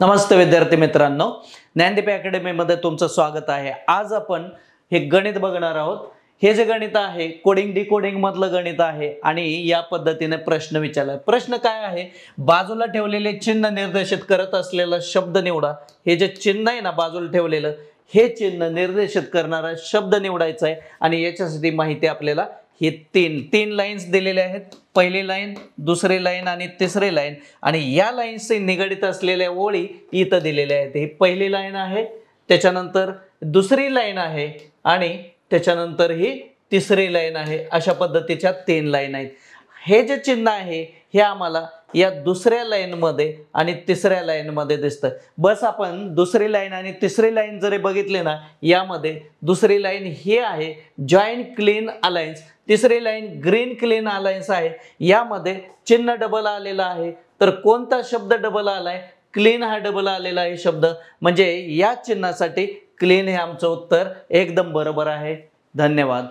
नमस्ते विद्यार्थी मित्रांनो, ज्ञानदीप अकॅडमी मध्ये तुमचं स्वागत आहे। आज आपण हे गणित बघणार आहोत। हे जे गणित आहे कोडिंग डिकोडिंग मधलं गणित आहे आणि या पद्धतीने प्रश्न विचारलाय। प्रश्न काय आहे, बाजूला ठेवलेले चिन्ह निर्देशित करत असलेला शब्द निवडा। हे जे चिन्ह आहे ना बाजूला ठेवलेलं, हे चिन्ह निर्देशित करणारा शब्द निवडायचा आहे आणि याच्यासाठी माहिती आपल्याला हे तीन लाईन्स दिलेले आहेत। पहिली लाईन, दुसरी लाईन आणि तिसरी लाईन, आणि या लाईन्सचे निगडित असलेल्या ओळी इथं दिलेल्या आहेत। ही पहिली लाईन आहे, त्याच्यानंतर दुसरी लाईन आहे आणि त्याच्यानंतर ही तिसरी लाईन आहे। अशा पद्धतीच्या 3 लाईन आहेत। हे जे चिन्ह आहे हे आम्हाला या दुसऱ्या लाईन मध्ये आणि तिसऱ्या लाईन मध्ये दिसतं। बस आपण दुसरी लाईन आणि तिसरी लाईन जरी बघितले ना, यामध्ये दुसरी लाईन ही आहे जॉईन क्लीन अलायन्स, तिसरी लाईन ग्रीन क्लीन अलायन्स आहे। यामध्ये चिन्ह डबल आलेला आहे, तर कोणता शब्द डबल आलाय? क्लीन हा डबल आलेला आहे शब्द, म्हणजे या चिन्हासाठी क्लीन हे आमचं उत्तर एकदम बरोबर आहे। धन्यवाद।